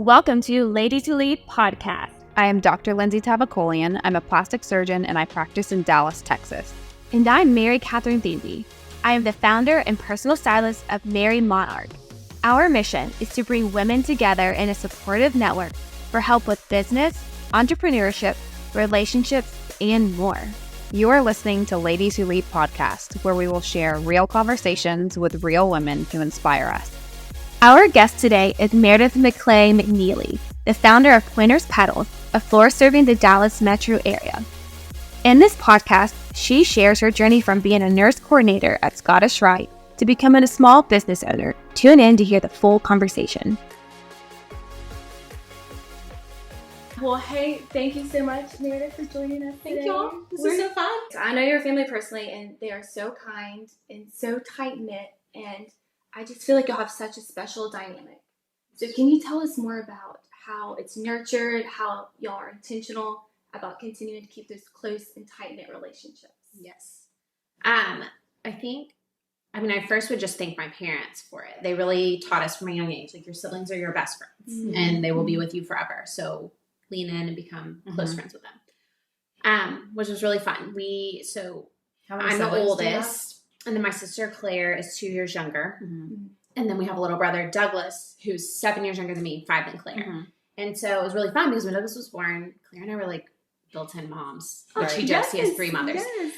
Welcome to Ladies Who Lead podcast. I am Dr. Lindsey Tavakolian. I'm a plastic surgeon and I practice in Dallas, Texas. And I'm Mary Catherine Thampi. I am the founder and personal stylist of Mary Monarch. Our mission is to bring women together in a supportive network for help with business, entrepreneurship, relationships, and more. You are listening to Ladies Who Lead podcast, where we will share real conversations with real women to inspire us. Our guest today is Meredith Maclay McNeely, the founder of Petals, a floor serving the Dallas metro area. In this podcast, she shares her journey from being a nurse coordinator at Scottish Rite to becoming a small business owner. Tune in to hear the full conversation. Well, hey, thank you so much, Meredith, for joining us today. Thank y'all. This is so fun. I know your family personally, and they are so kind and so tight-knit, and I just feel like you'll have such a special dynamic. So can you tell us more about how it's nurtured, how y'all are intentional about continuing to keep those close and tight-knit relationships? Yes. I first would just thank my parents for it. They really taught us from a young age, like your siblings are your best friends and they will be with you forever. So lean in and become close friends with them, which was really fun. I'm the oldest. And then my sister Claire is 2 years younger. And then we have a little brother, Douglas, who's 7 years younger than me, 5 than Claire. And so it was really fun because when Douglas was born, Claire and I were like built-in moms. She jokes he has 3 mothers. Yes.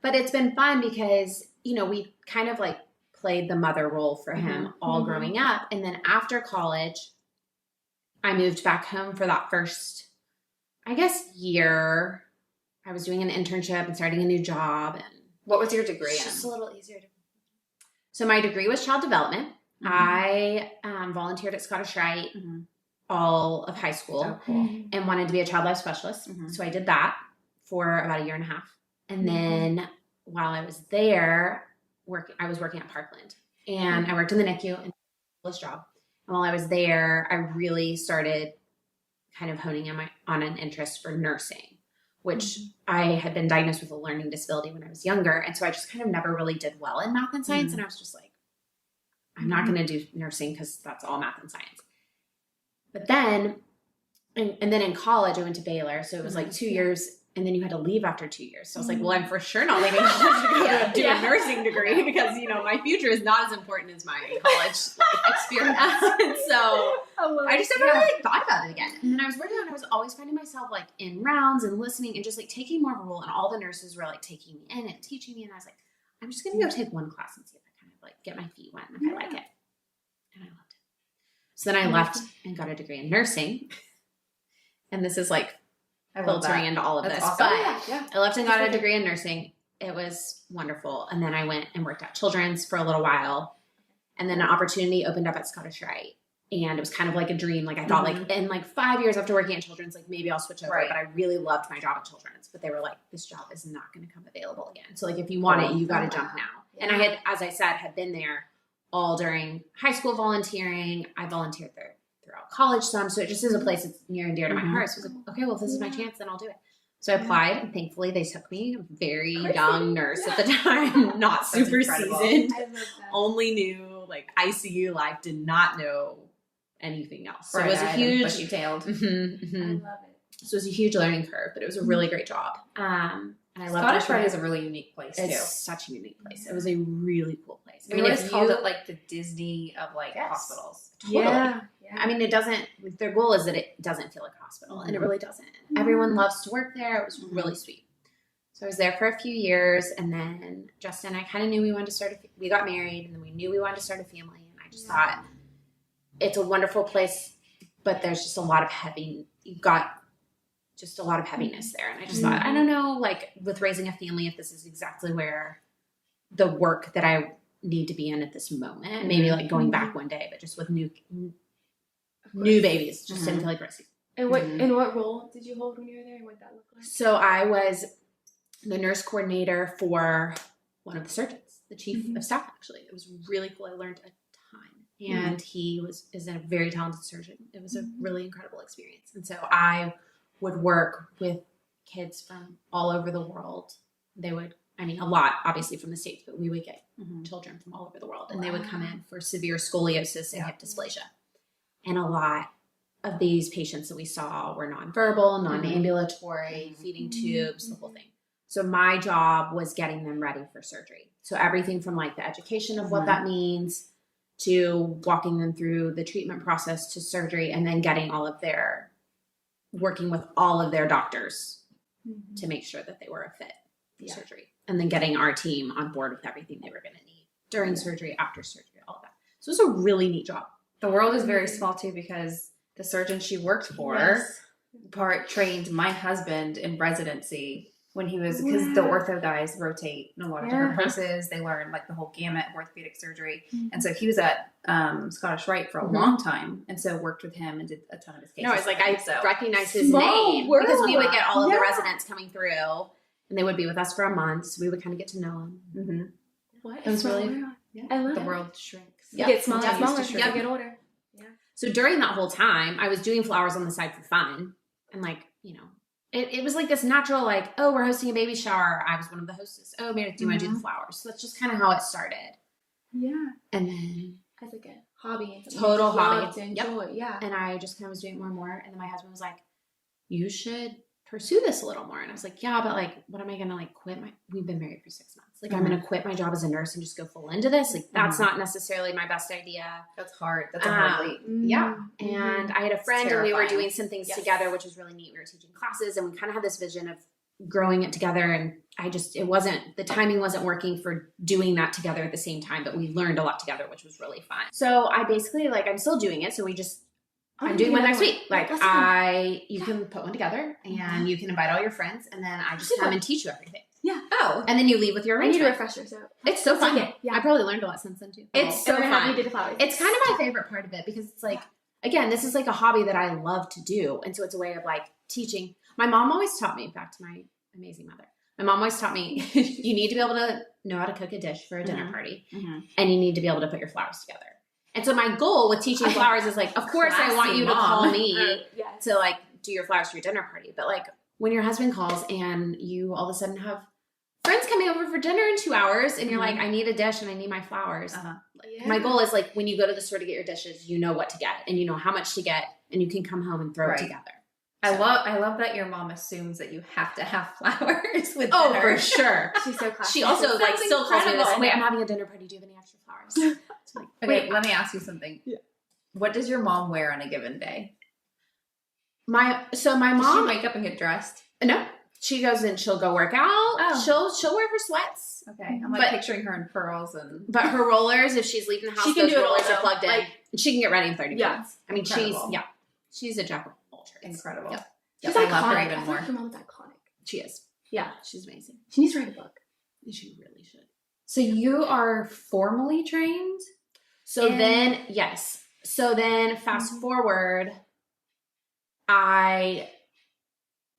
But it's been fun because, we kind of like played the mother role for him all growing up. And then after college, I moved back home for that first, year. I was doing an internship and starting a new job. And what was your degree in? Just a little easier to. So my degree was child development. I volunteered at Scottish Rite all of high school and wanted to be a child life specialist. So I did that for about a year and a half. And then while I was there, I was working at Parkland. And I worked in the NICU and this job. And while I was there, I really started kind of honing in on an interest for nursing, which I had been diagnosed with a learning disability when I was younger. And so I just kind of never really did well in math and science. And I was just like, I'm not going to do nursing because that's all math and science. But then, and then in college, I went to Baylor. So it was like 2 years. And then you had to leave after 2 years. So I was like, well, I'm for sure not leaving college to go do a nursing degree because, my future is not as important as my college experience. And so I just never really thought about it again. And then I was working on it. I was always finding myself like in rounds and listening and just like taking more of a role. And all the nurses were like taking me in and teaching me. And I was like, I'm just going to go take one class and see if I kind of like get my feet wet and if I like it. And I loved it. So then I left and got a degree in nursing. And this is like filtering into all of this. Awesome. But I left and got a degree in nursing. It was wonderful. And then I went and worked at Children's for a little while. And then an opportunity opened up at Scottish Rite. And it was kind of like a dream. Like I thought like in like 5 years after working at Children's, like maybe I'll switch over. Right. But I really loved my job at Children's. But they were like, this job is not going to come available again. So like if you want it, you got to jump now. Yeah. And I had, as I said, had been there all during high school volunteering. I volunteered there throughout college some, so it just is a place that's near and dear to my heart. So I was like, okay, well, if this is my chance, then I'll do it. So I applied, and thankfully they took me, a very young nurse at the time, not super seasoned, only knew like ICU life, did not know anything else. So it was a huge, bushy-tailed. I love it. So it was a huge learning curve, but it was a really great job. And I loved Scottish Rite is a really unique place, too. It's such a unique place. It was a really cool place. I mean, if called it like the Disney of like hospitals. Totally. Yeah. I mean, it doesn't, their goal is that it doesn't feel like a hospital, and it really doesn't. Everyone loves to work there. It was really sweet. So I was there for a few years, and then Justin, I kind of knew we wanted to we got married, and then we knew we wanted to start a family, and I just thought, it's a wonderful place, but there's just a lot of you've got just a lot of heaviness there. And I just thought, I don't know, like with raising a family, if this is exactly where the work that I need to be in at this moment, maybe like going back one day, but just with new babies, just didn't feel like risky. And what role did you hold when you were there, and what that looked like? So I was the nurse coordinator for one of the surgeons, the chief of staff, actually. It was really cool. I learned a ton. And he is a very talented surgeon. It was a really incredible experience. And so I would work with kids from all over the world. They would, a lot obviously from the States, but we would get children from all over the world, and they would come in for severe scoliosis and hip dysplasia. And a lot of these patients that we saw were nonverbal, non-ambulatory, feeding tubes, the whole thing. So my job was getting them ready for surgery. So everything from like the education of what that means to walking them through the treatment process to surgery, and then getting working with all of their doctors to make sure that they were a fit for surgery. And then getting our team on board with everything they were going to need during surgery, after surgery, all of that. So it was a really neat job. The world is very small too, because the surgeon she worked for trained my husband in residency when he was, because the ortho guys rotate in a lot of different places. They learn like the whole gamut of orthopedic surgery. And so he was at Scottish Rite for a long time, and so worked with him and did a ton of his cases. No, it's like I recognize his name because we would get all of the residents coming through, and they would be with us for a month, so we would kind of get to know them. What? It was really I love the it. world shrinks. You get smaller, Yep. get older. So during that whole time, I was doing flowers on the side for fun. And like, you know, it was like this natural, like, oh, we're hosting a baby shower. I was one of the hostess. Oh, Meredith, do you want to do the flowers? So that's just kind of how it started. Yeah. And then As like a hobby. Total hobby. To enjoy. Yeah. And I just kind of was doing it more and more. And then my husband was like, you should pursue this a little more. And I was like, yeah, but like, what am I going to like quit we've been married for 6 months. Like, I'm going to quit my job as a nurse and just go full into this. Like, that's not necessarily my best idea. That's hard. That's a hard leap. Yeah. And I had a friend and we were terrifying. doing some things together, which was really neat. We were teaching classes and we kind of had this vision of growing it together. And the timing wasn't working for doing that together at the same time, but we learned a lot together, which was really fun. So I basically I'm still doing it. So I'm doing one next week. Like you can put one together and you can invite all your friends, and then I just come and teach you everything. Yeah. Oh. And then you leave with your I need a arrangement. refresher, so It's so fun. Yeah. I probably learned a lot since then too. It's so We're gonna have fun. you do the flowers. It's kind of my favorite part of it because it's like, again, this is like a hobby that I love to do. And so it's a way of like teaching. My mom always taught me, back to my amazing mother, my mom always taught me, you need to be able to know how to cook a dish for a dinner party, and you need to be able to put your flowers together. And so my goal with teaching flowers is like, of course I want you to call me to like do your flowers for your dinner party. But like when your husband calls and you all of a sudden have friends coming over for dinner in 2 hours and you're like, I need a dish and I need my flowers. My goal is like when you go to the store to get your dishes, you know what to get and you know how much to get, and you can come home and throw it together. I love that your mom assumes that you have to have flowers with Oh, dinner. for sure. She's so classy. She also like still calls me this. incredible. Wait, I'm having a dinner party. Do you have any extra flowers? Like, Okay, let me ask you something. Yeah. What does your mom wear on a given day? my Does mom, she wake up and get dressed? no, she goes and she'll go work out. Oh. She'll wear her sweats. Okay, I'm like But- picturing her in pearls and. But her rollers, if she's leaving the house, She can those do it all, rollers are though. plugged in. Like- And she can get ready in 30 Yeah. minutes. I mean, Incredible. she's a jack of all trades. Incredible. Yep. She's I iconic. love her even I feel more. like your mom's iconic. She is. Yeah. She's amazing. She needs to write a book. She really should. So you are formally trained? So then, yes. So then fast forward,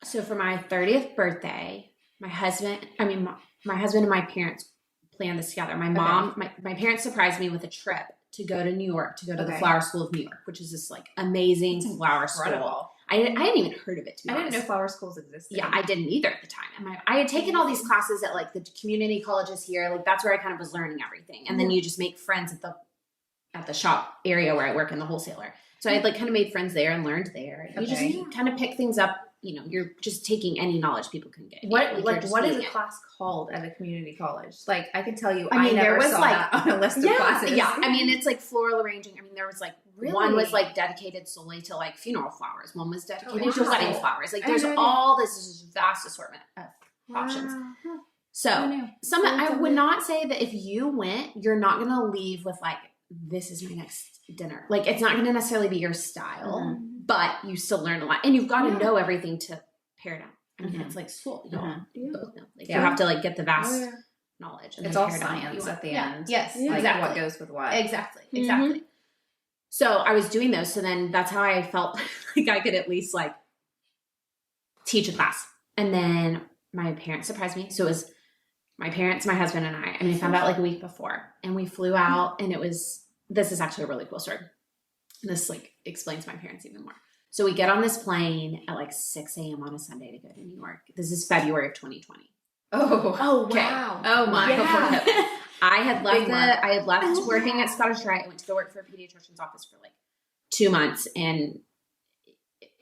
so for my 30th birthday, my husband and my parents planned this together. My mom, my parents surprised me with a trip to go to New York, to go to the Flower School of New York, which is this like amazing flower school. I hadn't even heard of it, to be honest. I didn't know flower schools existed. Yeah, I didn't either at the time. And I had taken all these classes at like the community colleges here. Like that's where I kind of was learning everything. And then you just make friends at the shop area where I work in the wholesaler. So I had like kind of made friends there and learned there. You just kind of pick things up. You know, you're just taking any knowledge people can get. What is a class called at a community college? Like I can tell you, I mean, never there was saw like that on a list of classes. Yeah, I mean, it's like floral arranging. I mean, there was like one was like dedicated solely to like funeral flowers. One was dedicated to wedding flowers. Like there's all this vast assortment of options. So I would not say that if you went, you're not going to leave with like, this is my next dinner. Like it's not going to necessarily be your style, but you still learn a lot, and you've got to know everything to pare down. I mean, it's like school. You both know. Like you have to like get the vast knowledge. And It's then all pare down what science you at the want. end. Yes, Like exactly. what goes with what. Exactly. So I was doing those. So then that's how I felt like I could at least like teach a class. And then my parents surprised me. So it was my parents, my husband, and I found out like a week before, and we flew out, and this is actually a really cool story. This like explains my parents even more. So we get on this plane at like 6 a.m. on a Sunday to go to New York. This is February of 2020. Oh Okay. wow. Oh my. Yeah. I had left working at Scottish Rite. I went to go work for a pediatrician's office for like 2 months, and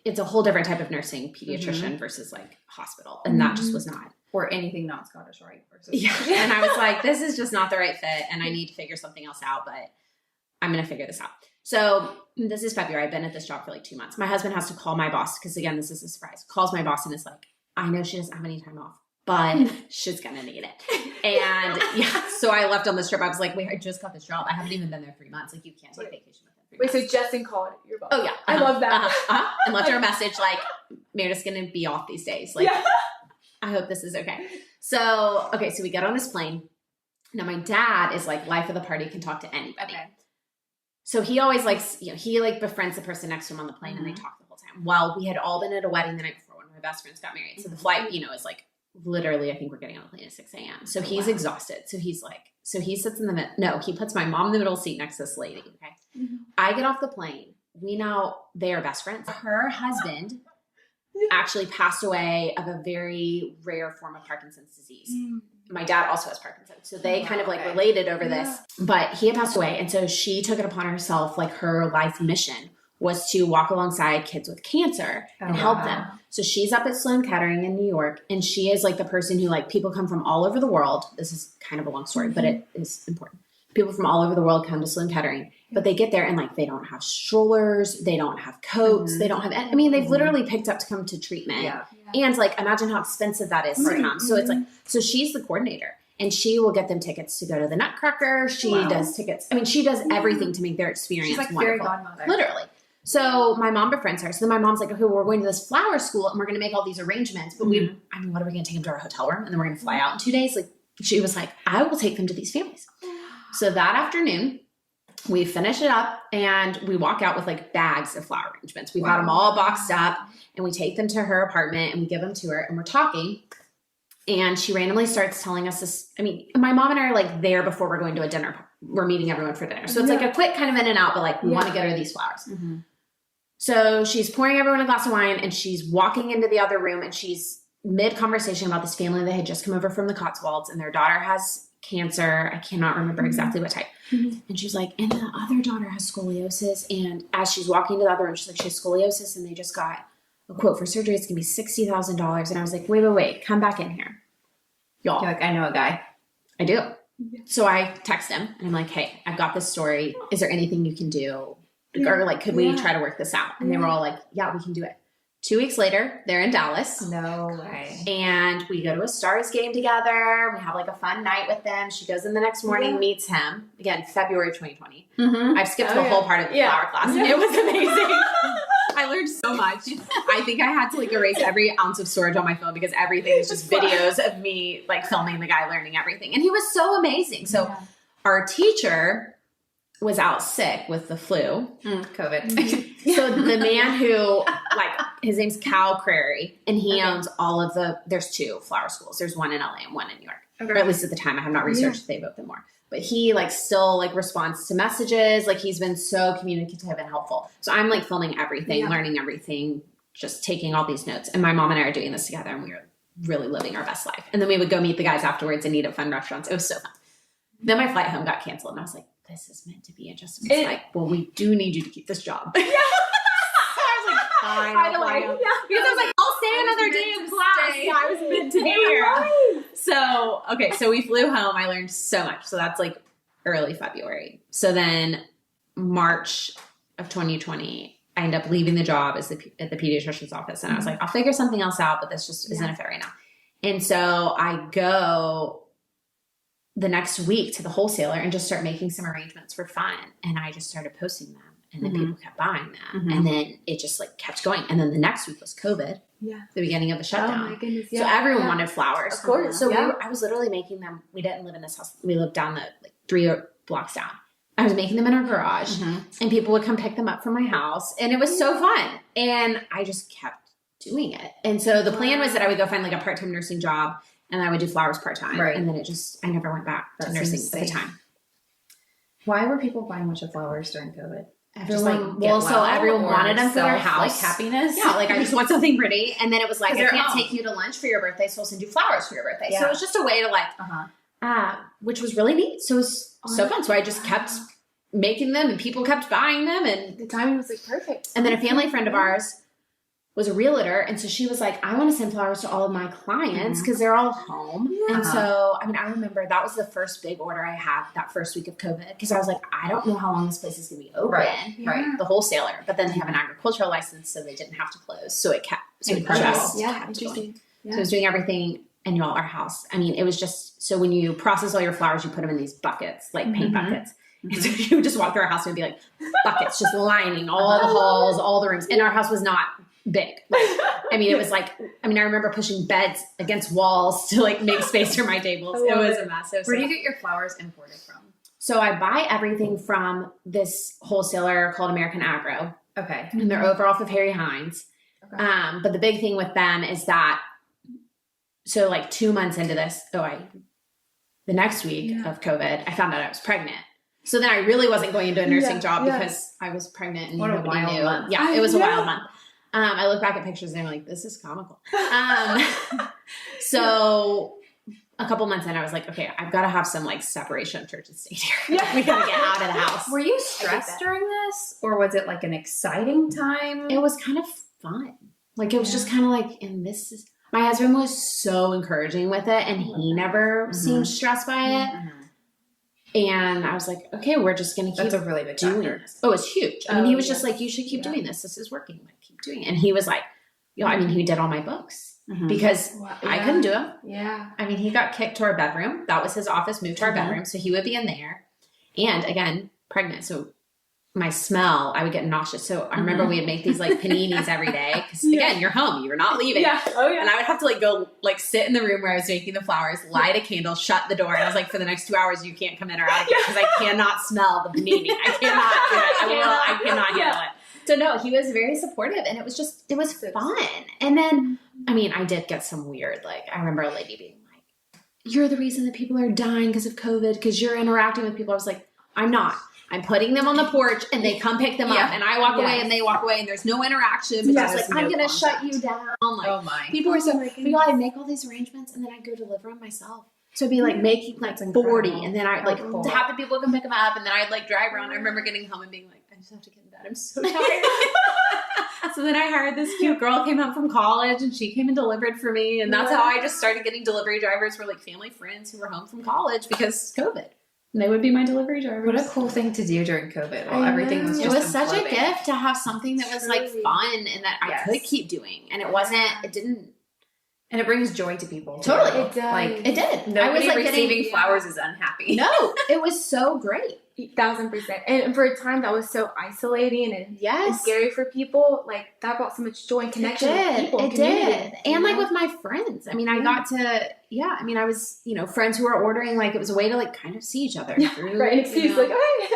it's a whole different type of nursing, pediatrician versus like hospital. And that just was not. Or anything not Scottish Rite. Yeah. And I was like, this is just not the right fit, and I need to figure something else out, but I'm going to figure this out. So this is February. I've been at this job for like 2 months. My husband has to call my boss because, again, this is a surprise. Calls my boss and is like, I know she doesn't have any time off, but she's going to need it. And yeah, so I left on this trip. I was like, wait, I just got this job. I haven't even been there 3 months. Like, you can't take vacation within 3 months. So Justin called your boss. Oh, yeah. I love that. And left her a message like, Meredith's going to be off these days. Like, I hope this is okay. So we get on this plane. Now, my dad is like life of the party, can talk to anybody. Okay. So he always likes, he like befriends the person next to him on the plane and they talk the whole time. Well, we had all been at a wedding the night before. One of my best friends got married. So the flight, is like literally, I think we're getting on the plane at 6 a.m. So he's exhausted. So he's like, he sits in the middle. No, he puts my mom in the middle seat next to this lady. Okay. I get off the plane. They are best friends. Her husband actually passed away of a very rare form of Parkinson's disease. My dad also has Parkinson's. So they kind of like related over this, but he had passed away. And so she took it upon herself, like her life mission was to walk alongside kids with cancer and help them. So she's up at Sloan Kettering in New York, and she is like the person who, like, people come from all over the world. This is kind of a long story, but it is important. People from all over the world come to Sloan Kettering, but they get there and like, they don't have strollers. They don't have coats. They don't have, they've literally picked up to come to treatment. And like, imagine how expensive that is to come. So it's like, so she's the coordinator, and she will get them tickets to go to the Nutcracker. She does tickets. She does everything to make their experience She's like wonderful. fairy godmother. Literally. So my mom befriends her. So then my mom's like, okay, well, we're going to this flower school and we're going to make all these arrangements. But what are we going to take them to our hotel room? And then we're going to fly out in 2 days. Like, she was like, I will take them to these families. So that afternoon, we finish it up and we walk out with like bags of flower arrangements. We've got them all boxed up, and we take them to her apartment and we give them to her, and we're talking. And she randomly starts telling us this. My mom and I are like there before we're going to a dinner. We're meeting everyone for dinner. So it's like a quick kind of in and out, but like we want to get her these flowers. So she's pouring everyone a glass of wine, and she's walking into the other room, and she's mid-conversation about this family that had just come over from the Cotswolds, and their daughter has cancer. I cannot remember exactly what type. And she's like, and the other daughter has scoliosis. And as she's walking to the other room, she's like, she has scoliosis, and they just got a quote for surgery. It's going to be $60,000. And I was like, wait, come back in here. Y'all. You're like, I know a guy. I do. So I text him, and I'm like, hey, I've got this story. Is there anything you can do? Or like, could we try to work this out? And they were all like, yeah, we can do it. 2 weeks later, they're in Dallas. No way. And we go to a Stars game together. We have like a fun night with them. She goes in the next morning, meets him. Again, February of 2020. I've skipped the whole part of the flower class. It was amazing. I learned so much. I think I had to like erase every ounce of storage on my phone because everything is just videos of me like filming the guy learning everything. And he was so amazing. So our teacher was out sick with the flu. COVID. So the man who, like, his name's Cal Crary, and he owns all of there's 2 flower schools. There's one in LA and one in New York. Or at least at the time. I have not researched if they've opened more. But he, like, still, like, responds to messages. Like, he's been so communicative and helpful. So I'm, like, filming everything, learning everything, just taking all these notes. And my mom and I are doing this together, and we are really living our best life. And then we would go meet the guys afterwards and eat at fun restaurants. It was so fun. Then my flight home got canceled, and I was like, this is meant to be. And Justin was like, well, we do need you to keep this job. So I was like, fine. Because I was like, I'll stay another day in class. I was meant to be here. So we flew home. I learned so much. So that's like early February. So then March of 2020, I end up leaving the job at the pediatrician's office. And I was like, I'll figure something else out, but this just isn't a fit right now. And so I go the next week to the wholesaler and just start making some arrangements for fun. And I just started posting them, and then people kept buying them. And then it just like kept going. And then the next week was COVID, the beginning of the shutdown. Oh my goodness. So everyone wanted flowers. Of course. So I was literally making them. We didn't live in this house. We lived down the 3 blocks down. I was making them in our garage, and people would come pick them up from my house. And it was so fun. And I just kept doing it. And so the plan was that I would go find like a part-time nursing job, and I would do flowers part-time. And then I never went back to nursing at the time. Why were people buying a bunch of flowers during COVID? Everyone wanted them for their house. Like happiness? Yeah, like I just want something pretty. And then it was like, I can't take you to lunch for your birthday, so I'll send you flowers for your birthday. So it was just a way to like, which was really neat. So it was so fun. So I just kept making them and people kept buying them. And the timing was like perfect. And then a family friend of ours was a realtor. And so she was like, I want to send flowers to all of my clients because they're all home. Yeah. And so, I mean, I remember that was the first big order I had that first week of COVID because I was like, I don't know how long this place is going to be open. Right. The wholesaler. But then they have an agricultural license, so they didn't have to close. So it kept, so it just kept going. Yeah. So I was doing everything. And y'all, our house, I mean, it was just, so when you process all your flowers, you put them in these buckets, like paint buckets. And so you would just walk through our house and it'd be like buckets just lining all the halls, all the rooms. And our house was not big. Like, I mean, it was like, I remember pushing beds against walls to like make space for my tables. It was a mess. Where do you get your flowers imported from? So I buy everything from this wholesaler called American Agro. Okay. And they're over off of Harry Hines. Okay. But the big thing with them is that, so like 2 months into this, the next week of COVID, I found out I was pregnant. So then I really wasn't going into a nursing job because I was pregnant and nobody knew. Month. Yeah, it was a wild month. I look back at pictures and I'm like, this is comical. So a couple months in, I was like, okay, I've got to have some like separation of church and state here. Yeah. We got to get out of the house. Were you stressed during this, or was it like an exciting time? It was kind of fun. Like it was just kind of like, and this is. My husband was so encouraging with it, and he never seemed stressed by it. And I was like, okay, we're just going to keep That's a really big doing factor. this. Oh, it's huge. I mean, he was just like, you should keep doing this. This is working. Like, keep doing it. And he was like, I mean, he did all my books because I couldn't do them. Yeah. I mean, he got kicked to our bedroom. That was his office, moved to our bedroom. So he would be in there. And again, pregnant. So my smell, I would get nauseous. So I remember we would make these like paninis every day. Because again, you're home, you're not leaving. Yeah. Oh yeah. And I would have to like go like sit in the room where I was making the flowers, light a candle, shut the door. And I was like, for the next 2 hours, you can't come in or out again because I cannot smell the panini. I cannot do it. I cannot handle it. So no, he was very supportive and it was fun. And then, I mean, I did get some weird, like, I remember a lady being like, you're the reason that people are dying because of COVID because you're interacting with people. I was like, I'm not. I'm putting them on the porch and they come pick them up and I walk away and they walk away and there's no interaction. But just like, I'm going to shut you down. Like, oh my. People were so, but y'all, I'd make all these arrangements and then I'd go deliver them myself. So it'd be like making like 40 and then I'd like to have the people come pick them up and then I'd like drive around. I remember getting home and being like, I just have to get in bed. I'm so tired. So then I hired this cute girl, came home from college and she came and delivered for me. And that's how I just started getting delivery drivers for like family friends who were home from college because COVID. And they would be my delivery drivers. What a cool thing to do during COVID while everything was just It was such a gift to have something that was like fun and that I could keep doing. And and it brings joy to people. Totally. Too. It does. Like, it did. Nobody I was like receiving flowers is unhappy. No, it was so great. 1,000%. And for a time that was so isolating and scary for people, like that brought so much joy and connection with people. It did. And like with my friends. I mean, I got to, I mean, I was, friends who were ordering, like it was a way to like kind of see each other. Through, right. An excuse like, oh,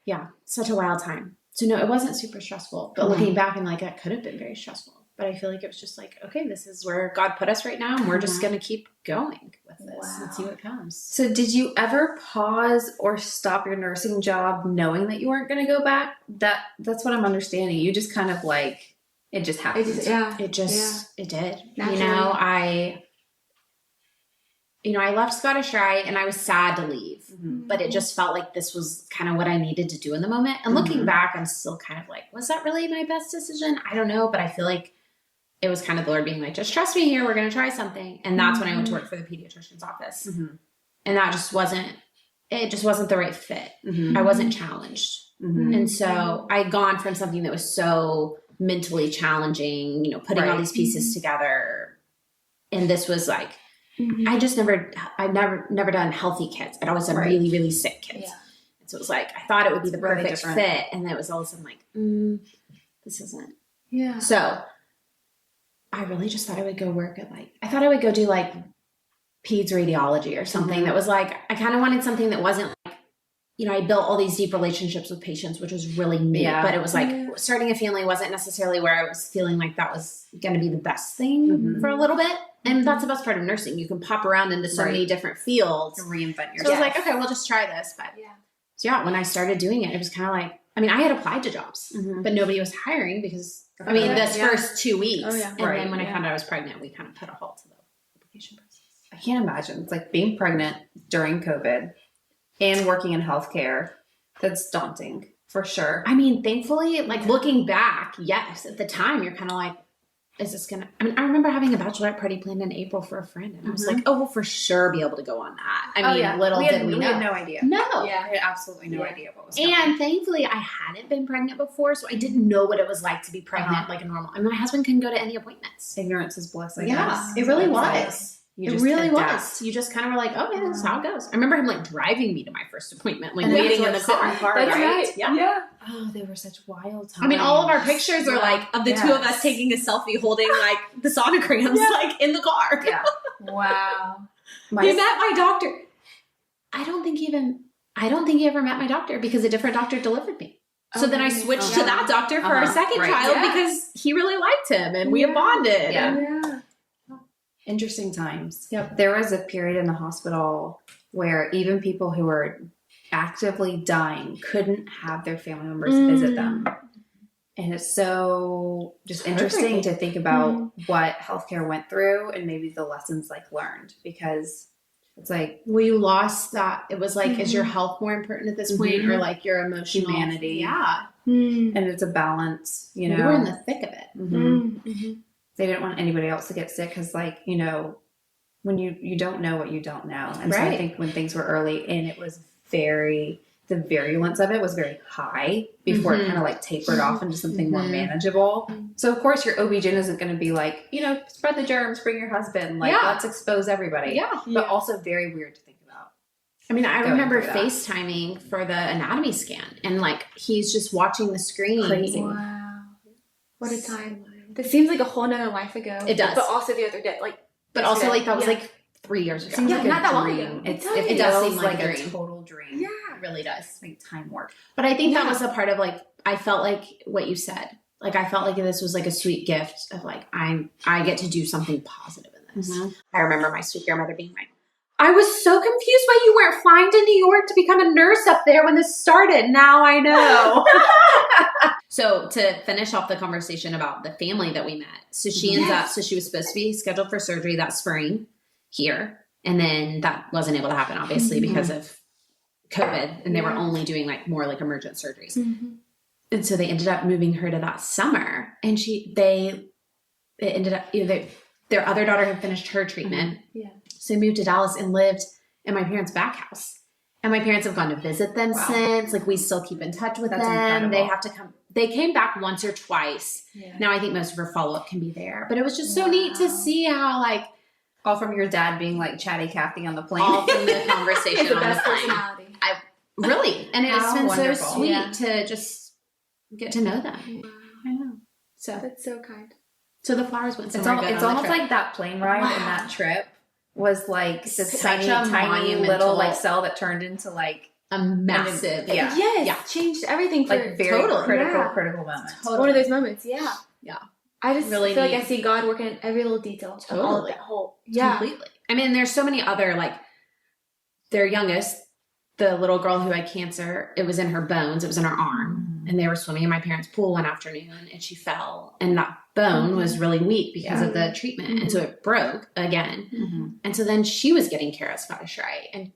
yeah. Such a wild time. So no, it wasn't super stressful. But looking back and like, it could have been very stressful. But I feel like it was just like, okay, this is where God put us right now. And we're just going to keep going with this and see what comes. So did you ever pause or stop your nursing job knowing that you weren't going to go back? That's what I'm understanding. You just kind of like, it just happened. It did. Naturally. I left Scottish Rite and I was sad to leave, but it just felt like this was kind of what I needed to do in the moment. And looking back, I'm still kind of like, was that really my best decision? I don't know, but I feel like it was kind of the Lord being like, just trust me here. We're going to try something. And that's when I went to work for the pediatrician's office. And that just wasn't the right fit. I wasn't challenged. And so I'd gone from something that was so mentally challenging, putting all these pieces together. And this was like, I've never done healthy kids. I'd always done really, really sick kids. Yeah. And so it was like, I thought it would be the perfect fit. And then it was all of a sudden like, this isn't. Yeah. So I really just thought I would go work at I thought I would go do like peds radiology or something that was like, I kind of wanted something that wasn't like, I built all these deep relationships with patients, which was really neat, but it was like starting a family wasn't necessarily where I was feeling like that was going to be the best thing for a little bit. And that's the best part of nursing. You can pop around into so many different fields. To reinvent yourself. So I was like, okay, we'll just try this. But when I started doing it, it was kind of like, I mean, I had applied to jobs, but nobody was hiring because, this first 2 weeks. Oh, yeah. And then when I found out I was pregnant, we kind of put a halt to the application process. I can't imagine. It's like being pregnant during COVID and working in healthcare That's daunting for sure. I mean, thankfully, like looking back, yes, at the time you're kind of like, is this gonna, I mean, I remember having a bachelorette party planned in April for a friend, and I was like, oh, we'll for sure be able to go on that. I mean, little did we know. We had no idea. No. Yeah. I had absolutely no idea what was going on. And thankfully, I hadn't been pregnant before, so I didn't know what it was like to be pregnant like a normal. I mean, my husband couldn't go to any appointments. Ignorance is bliss, I Yeah, guess. it really Like, was. It really was. You just kind of were like, oh, yeah, this is how it goes. I remember him like driving me to my first appointment, like waiting in the car. That's right. Yeah. Oh, they were such wild times. I mean, all of our pictures are like of the two of us taking a selfie holding like the sonograms like in the car. Yeah. Wow. He met my doctor. I don't think he ever met my doctor because a different doctor delivered me. So then I switched to that doctor for our second child because he really liked him and we had bonded. Yeah. Interesting times. Yep. There was a period in the hospital where even people who were actively dying couldn't have their family members visit them. And it's so just interesting to think about what healthcare went through and maybe the lessons like learned, because it's like, well, you lost that. It was like, is your health more important at this point or like your emotional humanity? Yeah. And it's a balance, you know. We were in the thick of it. They didn't want anybody else to get sick because, like, you know, when you don't know what you don't know. And so I think when things were early and it was the virulence of it was very high before it kind of like tapered off into something more manageable. So, of course, your OB-GYN isn't going to be like, you know, spread the germs, bring your husband. Like, let's expose everybody. Yeah. But also very weird to think about. I mean, I remember FaceTiming for the anatomy scan and like he's just watching the screen. Crazy. Wow. What a timeline. That seems like a whole nother life ago. It does. But also the other day, like. But also like that was like 3 years ago. Seems like not a that long dream. ago. It does seem like a total dream. Yeah. It really does. Like time warp. But I think that was a part of like, I felt like what you said. Like I felt like this was like a sweet gift of like, I get to do something positive in this. I remember my sweet grandmother being like, I was so confused why you weren't flying to New York to become a nurse up there when this started. Now I know. So to finish off the conversation about the family that we met. So she ends up, so she was supposed to be scheduled for surgery that spring here. And then that wasn't able to happen, obviously, because of COVID. And they were only doing like more like emergent surgeries. And so they ended up moving her to that summer. And it ended up, their other daughter had finished her treatment. So they moved to Dallas and lived in my parents' back house. And my parents have gone to visit them since. Like we still keep in touch with them. Incredible. They have to come. They came back once or twice. Now I think most of her follow-up can be there. But it was just so neat to see how like. All from your dad being like chatty Cathy on the plane. All from the conversation the on best the plane. personality. Really. And it's been wonderful. so sweet to just get to know them. I know. So That's so kind. So the flowers went It's, somewhere good it's on the almost trip. like that plane ride and that trip was like this Such tiny, a tiny monumental- little like cell that turned into like a massive. Yeah. Yes. Yeah. Changed everything for like very Totally. critical moments. one of those moments. Yeah. Yeah. I just Really feel like neat. I see God working in every little detail of all of that whole. Yeah. Completely. I mean, there's so many other, like, their youngest, the little girl who had cancer, it was in her bones, it was in her arm. And they were swimming in my parents' pool one afternoon and she fell. And that bone was really weak because of the treatment. And so it broke again. And so then she was getting care at Scottish Rite. And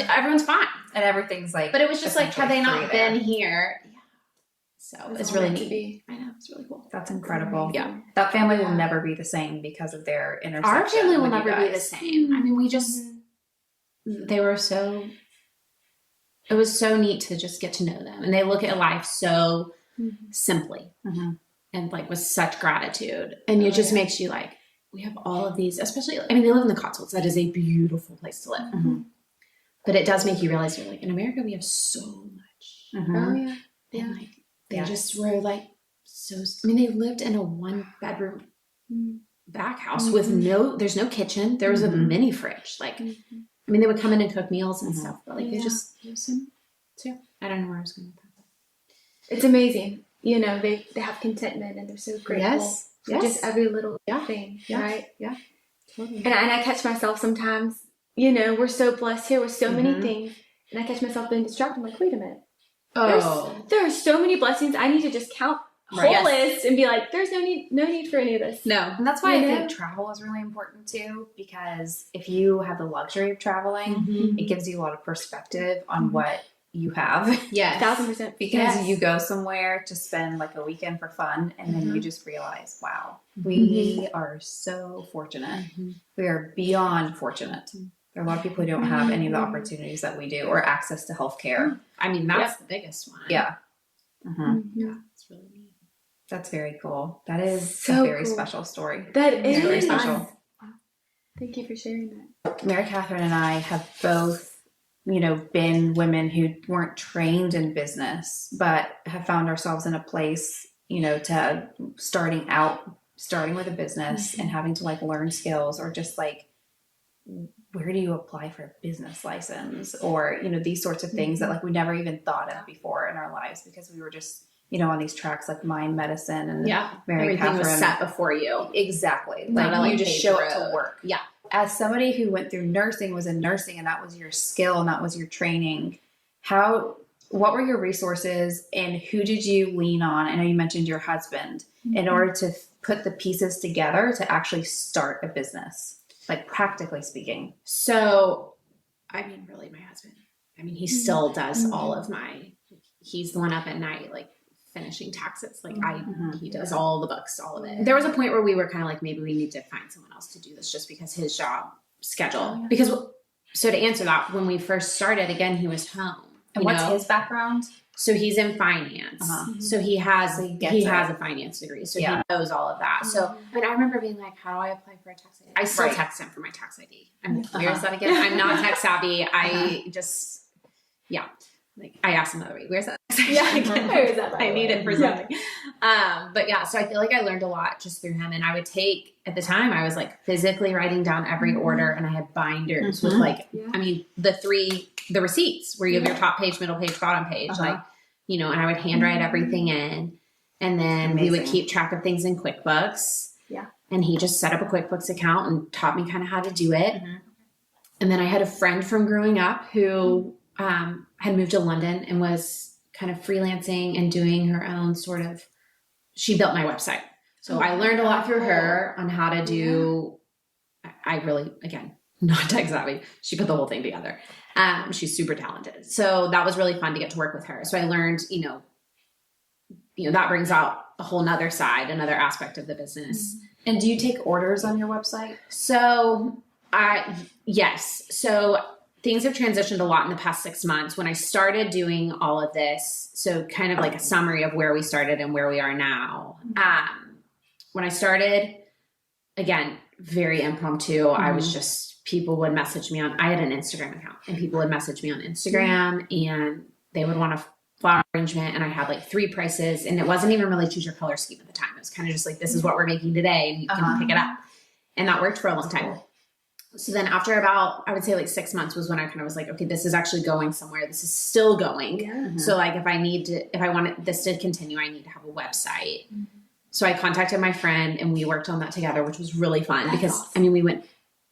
everyone's fine. And everything's like, But it was just like, had they not there. been here? Yeah. So it's really neat. Be. I know, it's really cool. That's incredible. Yeah. That family will never be the same because of their intersection. Our family will with you never be the guys. same. I mean, we just, they were so, it was so neat to just get to know them. And they look at life so simply and like with such gratitude. And it just makes you like, we have all of these, especially, I mean, they live in the Cotswolds. That is a beautiful place to live. But it does make you realize you're like, in America, we have so much. Oh yeah. And like, they just were like, so, I mean, they lived in a 1-bedroom back house with there's no kitchen. There was a mini fridge. Like, I mean, they would come in and cook meals and stuff, but like, they just, so I don't know where I was going with that. It's amazing. You know, they have contentment and they're so grateful for Yes. just every little thing, right? Yeah. Totally. And I catch myself sometimes, you know, we're so blessed here with so many things. And I catch myself being distracted. I'm like, wait a minute. There are so many blessings. I need to just count whole list and be like, there's no need for any of this. No. And that's why I think travel is really important too, because if you have the luxury of traveling, it gives you a lot of perspective on what you have. Yes. 1,000%. Because you go somewhere to spend like a weekend for fun, and then you just realize, wow, we are so fortunate. We are beyond fortunate. There are a lot of people who don't have any of the opportunities that we do, or access to healthcare. I mean, that's the biggest one. Yeah. Yeah, it's really neat. That's very cool. That is So a very cool. special story. That is Very really special. Wow. Thank you for sharing that. Mary Catherine and I have both, been women who weren't trained in business, but have found ourselves in a place, to starting with a business and having to like learn skills, or just like, where do you apply for a business license, or, these sorts of things that like we never even thought of before in our lives, because we were just, on these tracks like mind medicine and Mary everything Catherine was set before you. Exactly. Not Like a, you just paved show road. up to work. Yeah. As somebody who went through nursing, was in nursing, and that was your skill and that was your training, what were your resources and who did you lean on? I know you mentioned your husband in order to put the pieces together to actually start a business, like practically speaking. So, I mean, really my husband. I mean, he still does all of he's the one up at night, like finishing taxes. Like he does all the books, all of it. There was a point where we were kind of like, maybe we need to find someone else to do this, just because his job schedule. Because, so to answer that, when we first started, again, he was home. And what's his background? So he's in finance. So he has a finance degree. So he knows all of that. So I mean, I remember being like, how do I apply for a tax ID? I still text him for my tax ID. Where is that again? I'm not tech savvy. I just, like I asked him the other week, where's that? Where is that? I need it for something. But yeah, so I feel like I learned a lot just through him. And I would take, at the time, I was like physically writing down every order, and I had binders with like, I mean, the receipts where you have your top page, middle page, bottom page, like, and I would handwrite everything in, and then we would keep track of things in QuickBooks. Yeah. And he just set up a QuickBooks account and taught me kind of how to do it. And then I had a friend from growing up who had moved to London and was kind of freelancing and doing her own she built my website. So I learned a lot through her on how to do, I really, again, not tech savvy. She put the whole thing together. She's super talented. So that was really fun to get to work with her. So I learned, that brings out a whole nother side, another aspect of the business. And do you take orders on your website? So yes. So things have transitioned a lot in the past 6 months. When I started doing all of this, so kind of like a summary of where we started and where we are now. When I started, again, very impromptu. I was just, people would message me I had an Instagram account, and people would message me on Instagram, and they would want a flower arrangement. And I had like 3 prices, and it wasn't even really choose your color scheme at the time. It was kind of just like, this is what we're making today, and you can pick it up. And that worked for a long time. So then after about, I would say like 6 months was when I kind of was like, okay, this is actually going somewhere. This is still going. So like, if I wanted this to continue, I need to have a website. So I contacted my friend, and we worked on that together, which was really fun because I mean, we went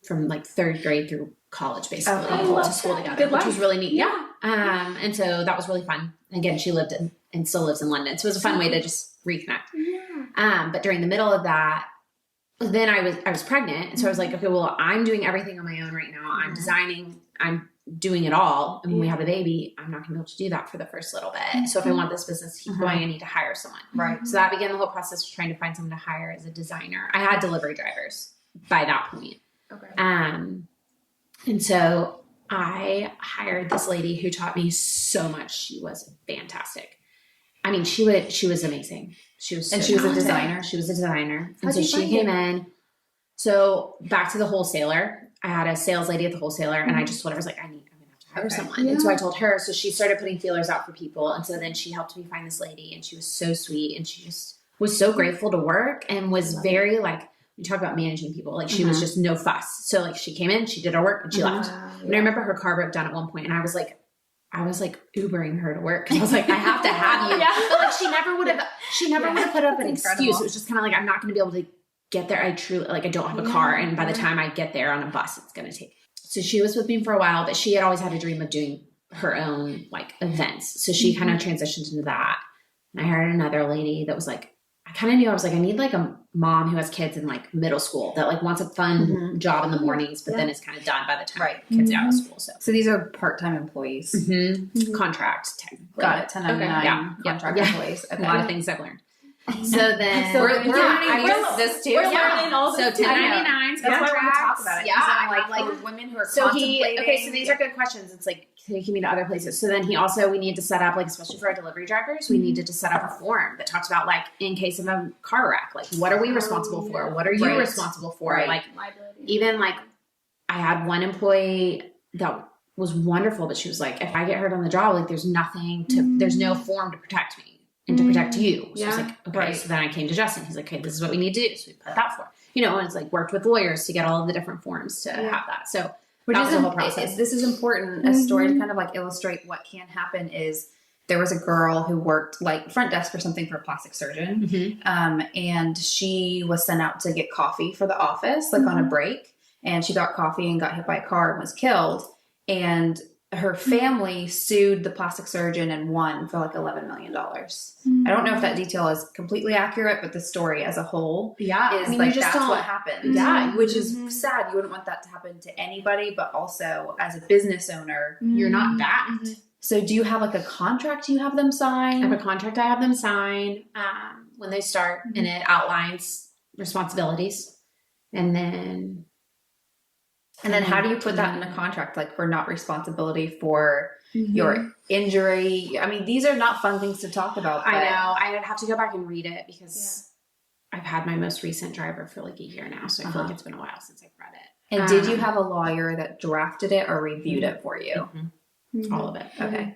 from like 3rd grade through college basically to school together, which was really neat. Yeah. And so that was really fun. Again, she lived and still lives in London. So it was a fun way to just reconnect. But during the middle of that, then I was pregnant. And so I was like, okay, well, I'm doing everything on my own right now. I'm designing, I'm doing it all. And when we have a baby, I'm not gonna be able to do that for the first little bit. So if I want this business to keep going, I need to hire someone. Right. So that began the whole process of trying to find someone to hire as a designer. I had delivery drivers by that point. Okay. And so I hired this lady who taught me so much. She was fantastic. I mean, she was amazing. She was a designer. She was a designer. And so she came in. So back to the wholesaler. I had a sales lady at the wholesaler, and I just told her, I was like, I'm going to have to hire someone. And so I told her. So she started putting feelers out for people. And so then she helped me find this lady, and she was so sweet, and she just was so grateful to work, and was very like, we talk about managing people. Like she was just no fuss. So like she came in, she did her work, and she left. And I remember her car broke down at one point, and I was like Ubering her to work. And I was like, I have to have you. But like, she never would have put up an excuse. It was just kind of like, I'm not going to be able to get there. I truly, like, I don't have a car. And by the time I get there on a bus, it's going to take. So she was with me for a while, but she had always had a dream of doing her own like events. So she kind of transitioned into that. And I hired another lady that was like I kind of knew I was like, I need like a mom who has kids in like middle school that like wants a fun job in the mornings, but then is kind of done by the time kids are out of school. So these are part-time employees. Contract technically. Got it. 1099 contract employees. Okay. A lot of things I've learned. So then we're learning this too. We're learning all this. So 1099s. That's why I want to talk about it. Yeah, I like for women who are contemplating. So these are good questions. It's like taking me to other places. So then we need to set up, like, especially for our delivery drivers, we needed to set up a form that talks about, like, in case of a car wreck, like, what are we responsible for? What are you responsible for? Like, even like, I had one employee that was wonderful, but she was like, if I get hurt on the job, like, there's no form to protect me and to protect you. So I was like, okay. So then I came to Justin. He's like, okay, this is what we need to do. So we put that form, and it's like worked with lawyers to get all of the different forms to have that. So which is the whole process. This is important. A story to kind of like illustrate what can happen is there was a girl who worked like front desk or something for a plastic surgeon. And she was sent out to get coffee for the office, like on a break. And she got coffee and got hit by a car and was killed. And her family sued the plastic surgeon and won for like $11 million. I don't know if that detail is completely accurate, but the story as a whole is like that's what happened. Yeah, which is sad. You wouldn't want that to happen to anybody, but also as a business owner, you're not backed. So do you have like a contract you have them sign? I have a contract I have them sign when they start, and it outlines responsibilities. And then how do you put that in a contract? Like for not responsibility for your injury. I mean, these are not fun things to talk about. I know. I'd have to go back and read it because I've had my most recent driver for like a year now. So I feel like it's been a while since I've read it. And did you have a lawyer that drafted it or reviewed it for you? All of it. Okay.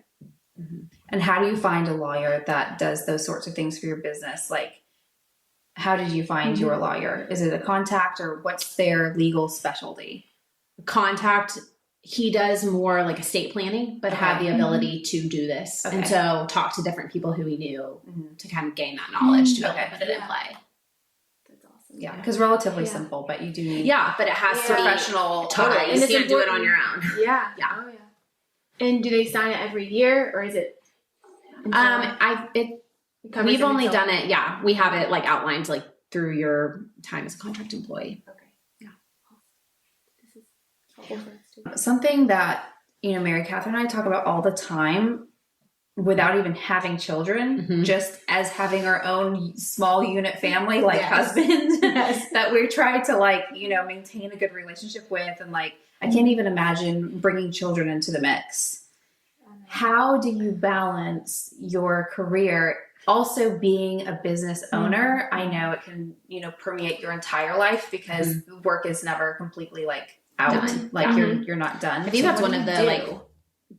And how do you find a lawyer that does those sorts of things for your business? Like, how did you find your lawyer? Is it a contact or what's their legal specialty? Contact, he does more like estate planning, but had the ability to do this. And so talk to different people who he knew to kind of gain that knowledge to be able to put it in play. That's awesome. Yeah, because relatively simple, but you do need but it has to be professional. Totally. You can't do it on your own. Yeah. Oh, yeah. And do they sign it every year or is it? We've only done it. Yeah. We have it like outlined like through your time as a contract employee. Okay. Something that, Mary Catherine and I talk about all the time without even having children, just as having our own small unit family, like husband, that we're trying to like, maintain a good relationship with. And like, I can't even imagine bringing children into the mix. How do you balance your career also being a business owner? I know it can, permeate your entire life because work is never completely like out, like you're not done. I think that's one of the like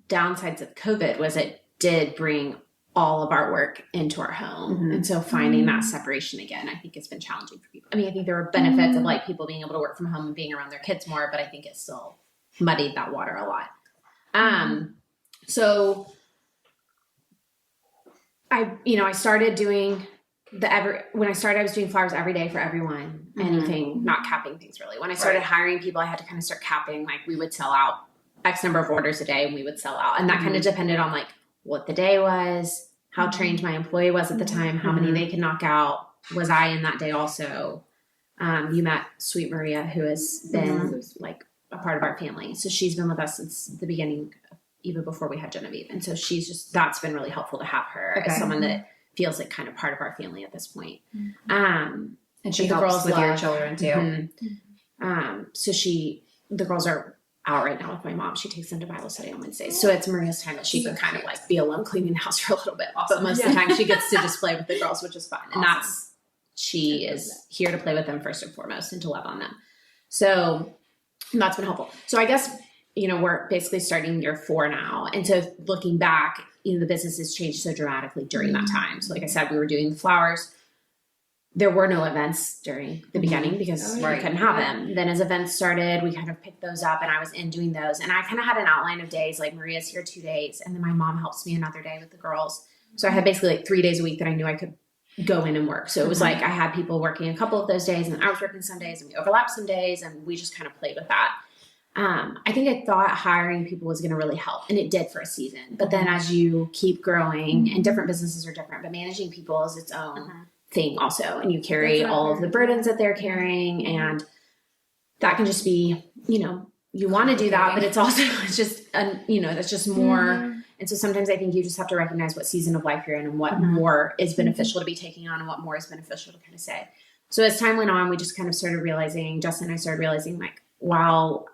downsides of COVID was it did bring all of our work into our home. And so finding that separation again, I think it's been challenging for people. I mean, I think there were benefits of like people being able to work from home and being around their kids more, but I think it still muddied that water a lot. So I started doing when I started, I was doing flowers every day for everyone, anything, not capping things really. When I started hiring people, I had to kind of start capping, like we would sell out X number of orders a day and we would sell out. And that kind of depended on like what the day was, how trained my employee was at the time, how many they could knock out. Was I in that day also? You met Sweet Maria, who has been like a part of our family. So she's been with us since the beginning, even before we had Genevieve. And so that's been really helpful to have her as someone that feels like kind of part of our family at this point. And she helps with your children too. So the girls are out right now with my mom. She takes them to Bible study on Wednesdays. So it's Maria's time that she can kind of like be alone cleaning the house for a little bit. But most of the time she gets to just play with the girls, which is fun. And she is here to play with them first and foremost and to love on them. So that's been helpful. So I guess, we're basically starting year 4 now. And so looking back, the business has changed so dramatically during that time. So like I said, we were doing the flowers. There were no events during the beginning because we couldn't have them. Then as events started, we kind of picked those up and I was in doing those. And I kind of had an outline of days, like Maria's here 2 days. And then my mom helps me another day with the girls. So I had basically like 3 days a week that I knew I could go in and work. So it was like I had people working a couple of those days and then I was working some days and we overlapped some days and we just kind of played with that. I think I thought hiring people was going to really help, and it did for a season. But then as you keep growing, and different businesses are different, but managing people is its own thing also. And you carry all of the burdens that they're carrying. And that can just be, you know, you want to do that, but it's also, it's just, you know, that's just more. And so sometimes I think you just have to recognize what season of life you're in and what more is beneficial to be taking on and what more is beneficial to kind of say. So as time went on, we just kind of started realizing, Justin and I started realizing, like, while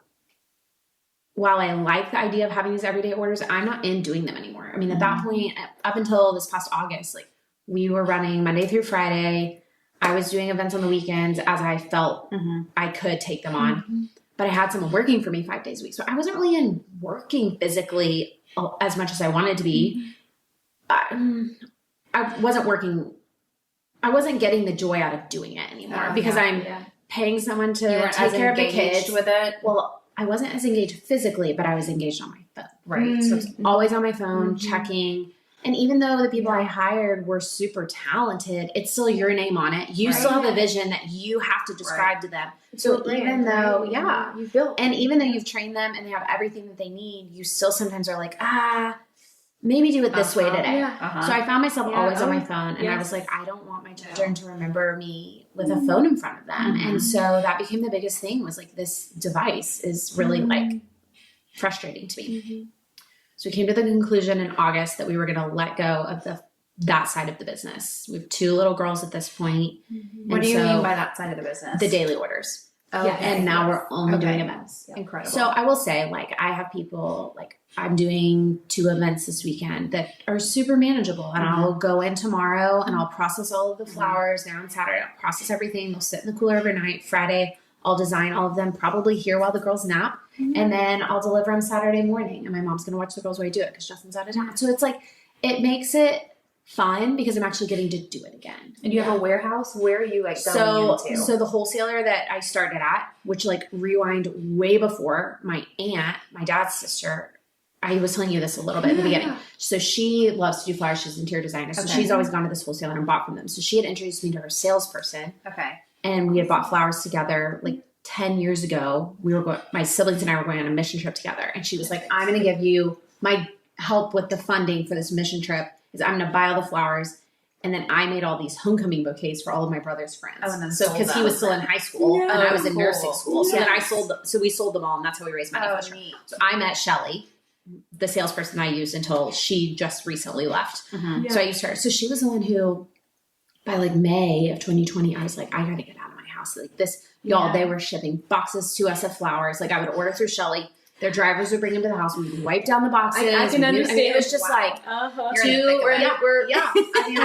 I like the idea of having these everyday orders, I'm not in doing them anymore. I mean, at that point, up until this past August, like, we were running Monday through Friday. I was doing events on the weekends as I felt I could take them on. But I had someone working for me 5 days a week. So I wasn't really in working physically as much as I wanted to be. I wasn't working. I wasn't getting the joy out of doing it anymore because I'm paying someone to take care of the kids. With it. Well, I wasn't as engaged physically, but I was engaged on my phone. Right. So it's always on my phone, checking. And even though the people I hired were super talented, it's still your name on it. You still have a vision that you have to describe to them. So even though, you've built, and even though you've trained them and they have everything that they need, you still sometimes are like, maybe do it this way today. So I found myself always on my phone, and I was like, I don't want my children to remember me with a phone in front of them. And so that became the biggest thing, was like, this device is really like frustrating to me. So we came to the conclusion in August that we were going to let go of that side of the business. We have 2 little girls at this point. What do you mean by that side of the business? The daily orders. And now we're only doing events. Incredible. So I will say, like, I have people, like, I'm doing 2 events this weekend that are super manageable, and I'll go in tomorrow and I'll process all of the flowers. There on Saturday, I'll process everything. They'll sit in the cooler overnight. Friday, I'll design all of them, probably here while the girls nap. And then I'll deliver them Saturday morning. And my mom's going to watch the girls while I do it because Justin's out of town. So it's like, it makes it fun because I'm actually getting to do it again. And you have a warehouse? Where are you like going into? So the wholesaler that I started at, which like rewind way before, my aunt, my dad's sister, I was telling you this a little bit in the beginning. So she loves to do flowers. She's an interior designer. So she's always gone to this wholesaler and bought from them. So she had introduced me to her salesperson. And we had bought flowers together like 10 years ago. My siblings and I were going on a mission trip together. And she was like, I'm going to give you my help with the funding for this mission trip. Is I'm going to buy all the flowers. And then I made all these homecoming bouquets for all of my brother's friends. And then because he was still in high school and I was in nursing school. So then we sold them all, and that's how we raised money for the trip. So I met Shelly, the salesperson I used, until she just recently left. So I used her. So she was the one who, by like May of 2020, I was like, I got to get out of my house. Like this, y'all, they were shipping boxes to us of flowers. Like I would order through Shelly. Their drivers would bring them to the house. We would wipe down the boxes. I can understand. It was just like, and at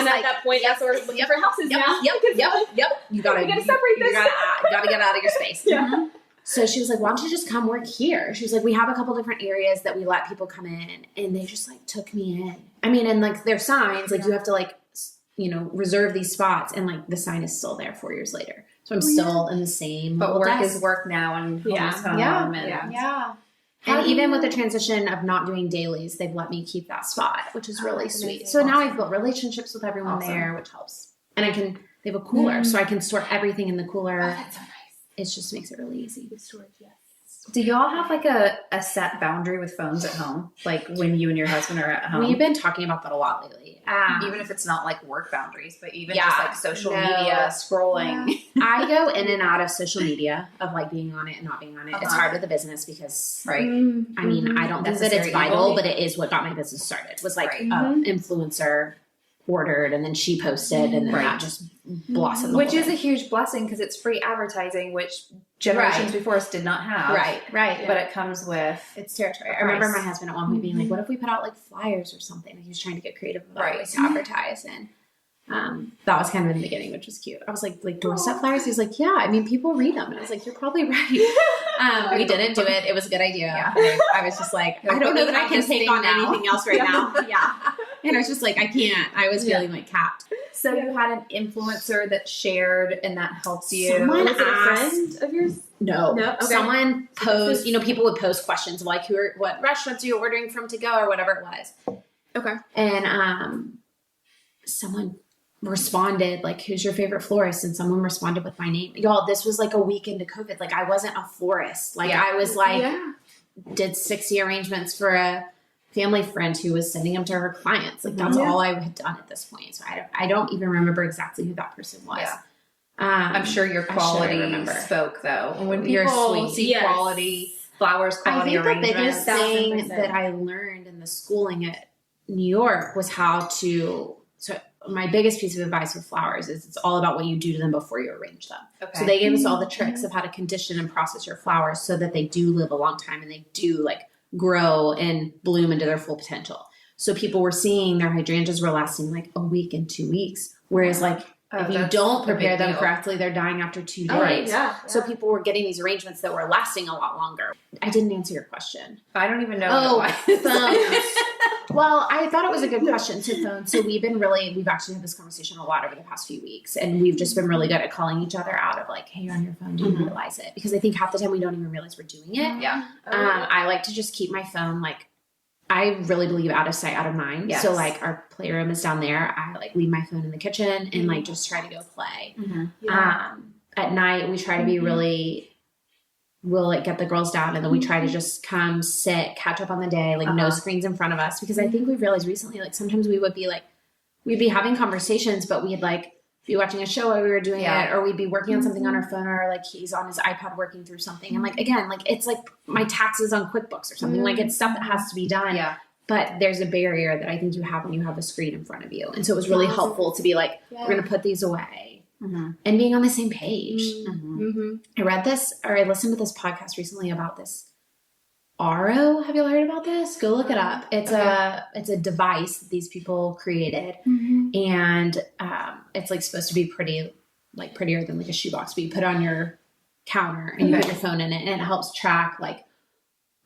that point, that's where we're looking for houses now. Yep. You gotta separate this. You gotta get out of your space. So she was like, why don't you just come work here? She was like, we have a couple different areas that we let people come in, and they just like took me in. I mean, and like their signs, like you have to like, you know, reserve these spots, and like the sign is still there 4 years later. So I'm still in the same. But work is work now, and home is home. And even with the transition of not doing dailies, they've let me keep that spot, which is really sweet. So now I've built relationships with everyone there, which helps. And they have a cooler, so I can store everything in the cooler. Oh, that's so nice. It just makes it really easy. Storage, Do y'all have like a set boundary with phones at home? Like when you and your husband are at home? We've been talking about that a lot lately. Even if it's not like work boundaries, but even just like social media scrolling. I go in and out of social media, of like being on it and not being on it. It's hard with the business because, I mean, I don't think that it's vital, but it is what got my business started. Was like influencer ordered, and then she posted, and then that just blossomed. Which is a huge blessing because it's free advertising, which generations before us did not have. Right. But it comes with its territory. I remember my husband at one point being like, what if we put out like flyers or something? He was trying to get creative about ways to advertise, and that was kind of in the beginning, which was cute. I was like doorstep flyers? He's like, yeah, I mean, people read them. And I was like, you're probably right. We didn't do it. It was a good idea. I was just like, I don't know that I can take on anything else right now. And I was just like, I can't. I was feeling like capped. So you had an influencer that shared, and that helps you. Someone was it a friend of yours? No. Okay. Someone posed, people would post questions of like, what restaurants are you ordering from to go, or whatever it was. Okay. And someone responded like, who's your favorite florist? And someone responded with my name. Y'all, this was like a week into COVID. Like I wasn't a florist. Like I was like, did 60 arrangements for a family friend who was sending them to her clients. Like that's all I had done at this point. So I don't even remember exactly who that person was. Yeah. I'm sure your quality spoke though. And when people see quality, flowers, quality arrangements. I think the biggest thing that I learned in the schooling at New York was how to, so my biggest piece of advice with flowers is it's all about what you do to them before you arrange them. Okay. So they gave us all the tricks of how to condition and process your flowers so that they do live a long time and they do like grow and bloom into their full potential. So people were seeing their hydrangeas were lasting like a week and 2 weeks. Whereas like if you don't prepare them correctly, they're dying after 2 days. So people were getting these arrangements that were lasting a lot longer. I didn't answer your question. I don't even know what it was. Well, I thought it was a good question to phone. So we've actually had this conversation a lot over the past few weeks. And we've just been really good at calling each other out of like, hey, you're on your phone. Do you realize it? Because I think half the time we don't even realize we're doing it. Yeah. I like to just keep my phone like, I really believe out of sight, out of mind. Yes. So like our playroom is down there. I like leave my phone in the kitchen and like just try to go play. At night we try to be we'll like get the girls down and then we try to just come sit, catch up on the day, like no screens in front of us. Because I think we've realized recently, like sometimes we'd be having conversations, but we'd like be watching a show while we were doing it, or we'd be working on something on our phone, or like he's on his iPad working through something. And like, again, like it's like my taxes on QuickBooks or something. Like it's stuff that has to be done. Yeah. But there's a barrier that I think you have when you have a screen in front of you. And so it was really helpful to be like, we're going to put these away and being on the same page. I read this, or I listened to this podcast recently about this RO. Have you heard about this? Go look it up. It's a device that these people created, and it's like supposed to be pretty, like prettier than like a shoebox. But you put it on your counter and you put your phone in it, and it helps track like.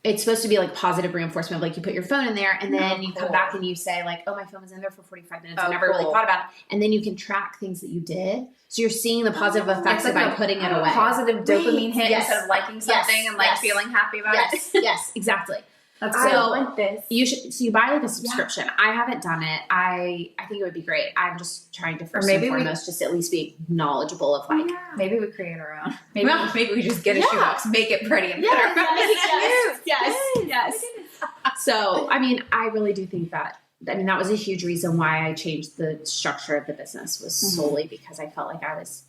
It's supposed to be like positive reinforcement. Like you put your phone in there and then you come back and you say like, oh, my phone was in there for 45 minutes. I never really thought about it. And then you can track things that you did. So you're seeing the positive effects by putting it away. Positive dopamine hit instead of liking something and like feeling happy about it. Yes, exactly. I want this. You should. So you buy like a subscription. I haven't done it. I think it would be great. I'm just trying to first and foremost just at least be knowledgeable of like. Maybe we create our own. Maybe we just get a shoebox, make it pretty, and put our phone. Yes. So I mean, I really do think that. I mean, that was a huge reason why I changed the structure of the business was solely because I felt like I was.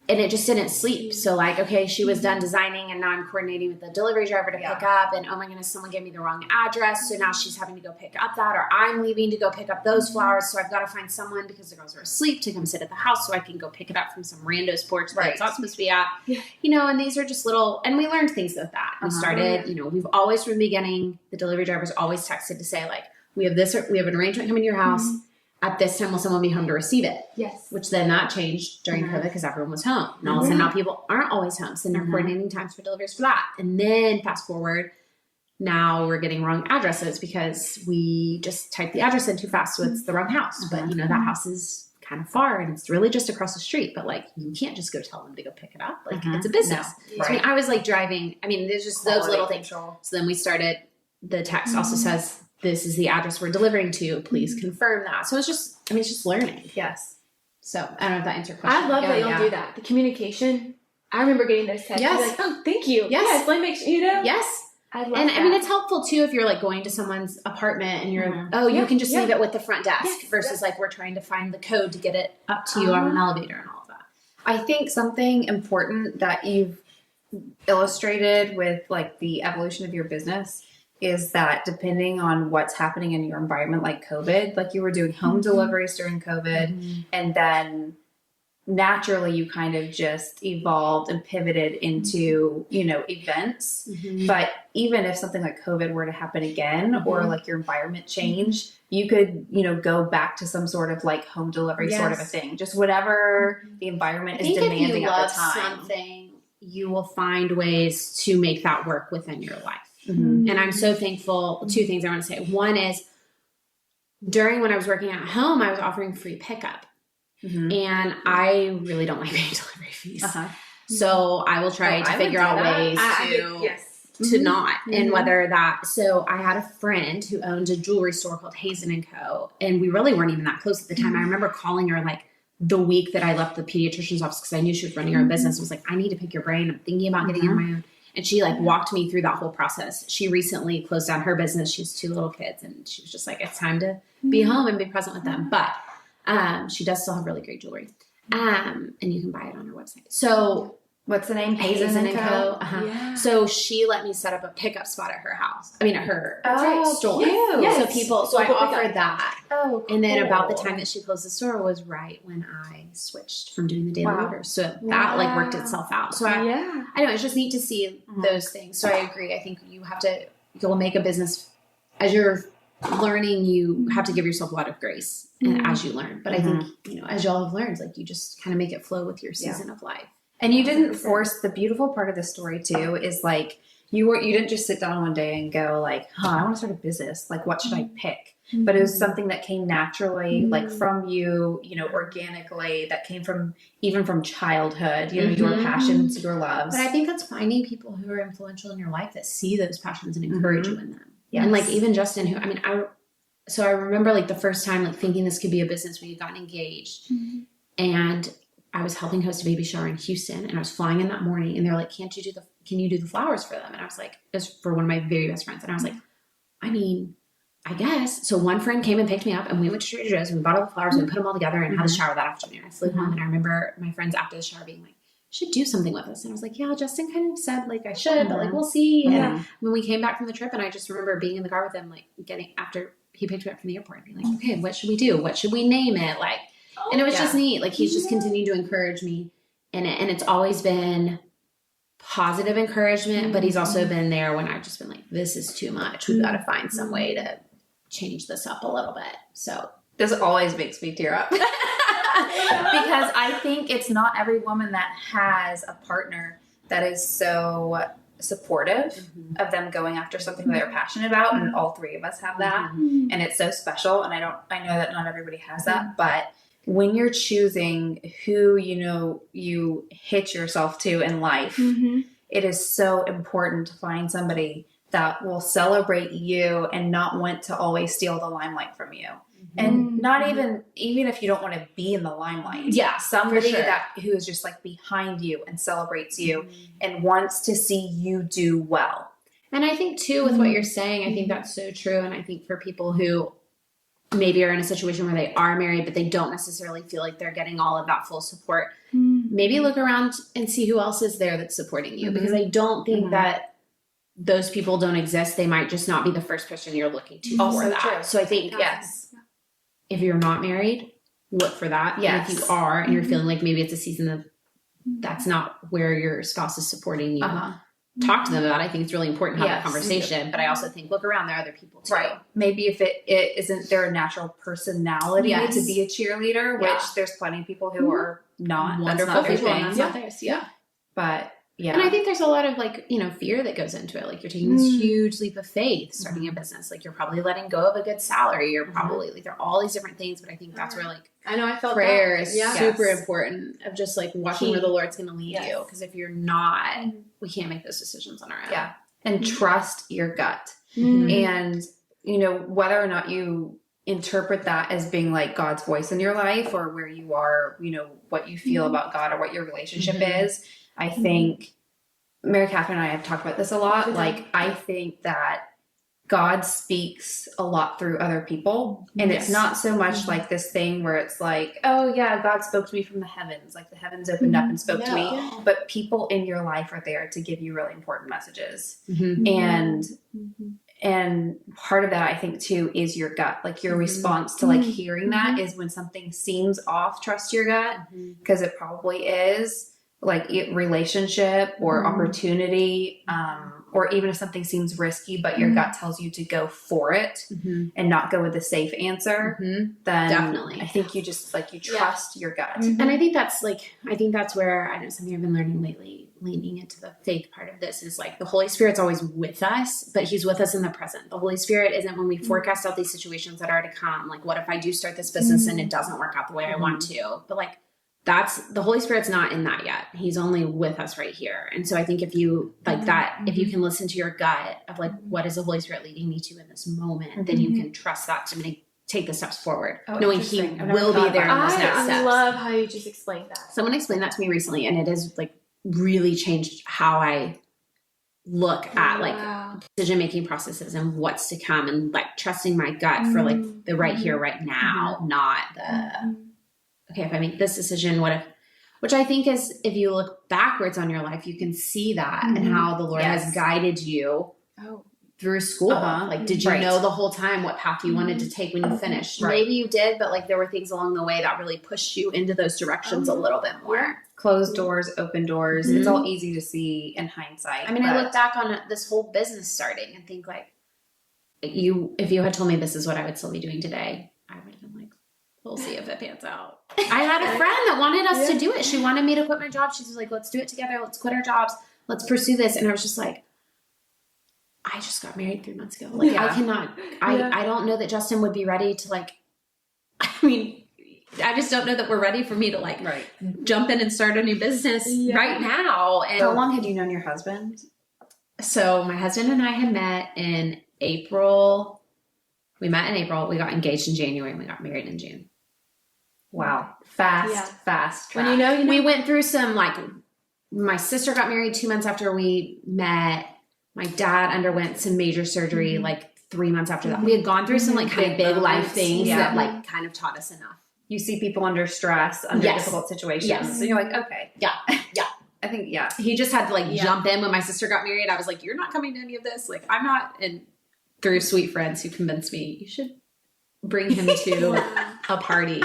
And it just didn't sleep. So like, okay, she was done designing and now I'm coordinating with the delivery driver to pick up, and oh my goodness, someone gave me the wrong address. So now she's having to go pick up that, or I'm leaving to go pick up those flowers. So I've got to find someone because the girls are asleep to come sit at the house so I can go pick it up from some rando's porch that it's not supposed to be at, you know, and these are just little, and we learned things with that. We started, you know, we've always from the beginning, the delivery drivers always texted to say like, we have an arrangement coming to your house. At this time, will someone be home to receive it? Yes. Which then that changed during COVID because everyone was home. And all of a sudden now people aren't always home. So they're coordinating times for deliveries for that. And then fast forward, now we're getting wrong addresses because we just typed the address in too fast. So it's the wrong house. But you know, that house is kind of far and it's really just across the street. But like, you can't just go tell them to go pick it up. Like it's a business. No. So, I mean, I was like driving. I mean, there's just those little things. So then we started, the text also says, this is the address we're delivering to. Please confirm that. So it's just, I mean, it's just learning. Yes. So I don't know if that answers your question. I love that you'll do that. The communication. I remember getting those texts. Yes. Like, oh, thank you. Yes. Let me make sure, you know? Yes. I love and that. I mean, it's helpful too if you're like going to someone's apartment and you're, you can just leave it with the front desk versus like we're trying to find the code to get it up to you on an elevator and all of that. I think something important that you've illustrated with like the evolution of your business is that depending on what's happening in your environment, like COVID, like you were doing home deliveries during COVID, and then naturally you kind of just evolved and pivoted into, you know, events. But even if something like COVID were to happen again, or like your environment change, you could, you know, go back to some sort of like home delivery sort of a thing, just whatever the environment is demanding at the time. Something, you will find ways to make that work within your life. And I'm so thankful. Two things I want to say. One is during when I was working at home, I was offering free pickup. And I really don't like paying delivery fees. So I will try to figure out ways to not. And whether that, so I had a friend who owned a jewelry store called Hazen & Co. And we really weren't even that close at the time. I remember calling her like the week that I left the pediatrician's office because I knew she was running her own business. I was like, I need to pick your brain. I'm thinking about getting on my own. And she like walked me through that whole process. She recently closed down her business. She has 2 little kids, and she was just like, it's time to be home and be present with them. But she does still have really great jewelry. And you can buy it on her website. So what's the name? Hazen and Co. Yeah. So she let me set up a pickup spot at her house. I mean, at her store. Yes. So I offered that. Oh, cool. And then about the time that she closed the store was right when I switched from doing the daily orders. So that like worked itself out. So I know it's just neat to see those things. So I agree. I think you'll make a business as you're learning, you have to give yourself a lot of grace and as you learn. But I think, as y'all have learned, like you just kind of make it flow with your season of life. And you didn't force. The beautiful part of the story too is like you didn't just sit down one day and go like, I want to start a business. Like, what should I pick? But it was something that came naturally, like from you, organically, that came from even from childhood, your passions, your loves. But I think that's finding people who are influential in your life that see those passions and encourage you in them. Yes. And like even Justin, I remember like the first time like thinking this could be a business when you got engaged, and I was helping host a baby shower in Houston, and I was flying in that morning, and they're like, can you do the flowers for them? And I was like, it was for one of my very best friends. And I was like, I mean, I guess. So one friend came and picked me up, and we went to Trader Joe's, and we bought all the flowers, and we put them all together and had a shower that afternoon. I flew home, and I remember my friends after the shower being like, you should do something with us. And I was like, yeah, Justin kind of said like I should, but like, we'll see. And when we came back from the trip, and I just remember being in the car with him, like after he picked me up from the airport, and being like, okay, what should we do? What should we name it? Like, and it was just neat. Like he's just continued to encourage me in it. And it's always been positive encouragement, but he's also been there when I've just been like, this is too much. We've got to find some way to change this up a little bit. So this always makes me tear up. Because I think it's not every woman that has a partner that is so supportive of them going after something that they're passionate about, and all 3 of us have that, and it's so special. And I know that not everybody has that, but when you're choosing who you hitch yourself to in life, it is so important to find somebody that will celebrate you and not want to always steal the limelight from you. And not even if you don't want to be in the limelight. Yeah, somebody who is just like behind you and celebrates you and wants to see you do well. And I think too, with what you're saying, I think that's so true. And I think for people who maybe are in a situation where they are married, but they don't necessarily feel like they're getting all of that full support, maybe look around and see who else is there that's supporting you. Because I don't think that those people don't exist. They might just not be the first person you're looking to for that. True. So I think, if you're not married, look for that. Yes. And if you are, and you're feeling like maybe it's a season of that's not where your spouse is supporting you, talk to them about it. I think it's really important to have a conversation, but I also think look around, there are other people too. Right. Maybe if it isn't their natural personality to be a cheerleader, which there's plenty of people who are not. Wonderful people, and that's not theirs. Yeah. But and I think there's a lot of like, fear that goes into it. Like you're taking this huge leap of faith, starting a business. Like you're probably letting go of a good salary. You're probably like, there are all these different things, but I think that's where like, I know I felt prayer is super important, of just like watching where the Lord's going to lead you. Because if you're not, we can't make those decisions on our own. Yeah. And trust your gut. And, whether or not you interpret that as being like God's voice in your life, or where you are, what you feel about God, or what your relationship is. I think Mary Catherine and I have talked about this a lot. Like, I think that God speaks a lot through other people. And it's not so much like this thing where it's like, oh yeah, God spoke to me from the heavens. Like the heavens opened up and spoke to me. But people in your life are there to give you really important messages. And part of that, I think too, is your gut. Like your response to like hearing that is when something seems off, trust your gut, because it probably is. Like relationship or opportunity, or even if something seems risky, but your gut tells you to go for it and not go with the safe answer, then definitely, I think you just like, you trust your gut. And I think that's where, I know something I've been learning lately, leaning into the faith part of this, is like the Holy Spirit's always with us, but he's with us in the present. The Holy Spirit isn't when we forecast out these situations that are to come. Like, what if I do start this business and it doesn't work out the way I want to? But like, the Holy Spirit's not in that yet. He's only with us right here. And so I think if you like that, if you can listen to your gut of like, what is the Holy Spirit leading me to in this moment, then you can trust that to take the steps forward, knowing he will be there in those next steps. I love how you just explained that. Someone explained that to me recently, and it has like really changed how I look at like decision-making processes and what's to come, and like trusting my gut for like the right here, right now, not the, okay, if I make this decision, what if, which I think is, if you look backwards on your life, you can see that and how the Lord has guided you through school. Like, did you know the whole time what path you wanted to take when you finished? Maybe you did, but like there were things along the way that really pushed you into those directions a little bit more. Closed doors, open doors. It's all easy to see in hindsight. I mean, I look back on this whole business starting and think like, if you had told me this is what I would still be doing today, I would have been like, we'll see if it pans out. I had a friend that wanted us to do it. She wanted me to quit my job. She was like, let's do it together. Let's quit our jobs. Let's pursue this. And I was just like, I just got married 3 months ago. Like, I cannot, I don't know that Justin would be ready to like, I mean, I just don't know that we're ready for me to like jump in and start a new business right now. And how long had you known your husband? So my husband and I had met in April. We met in April. We got engaged in January and we got married in June. Wow. Fast. When you know, we went through some, like, my sister got married 2 months after we met. My dad underwent some major surgery like 3 months after that. We had gone through some like kind of big life things that like kind of taught us enough. You see people under stress, under difficult situations. So you're like, okay. Yeah. I think, He just had to like jump in when my sister got married. I was like, you're not coming to any of this. Like, I'm not. And through sweet friends who convinced me, you should bring him to a party.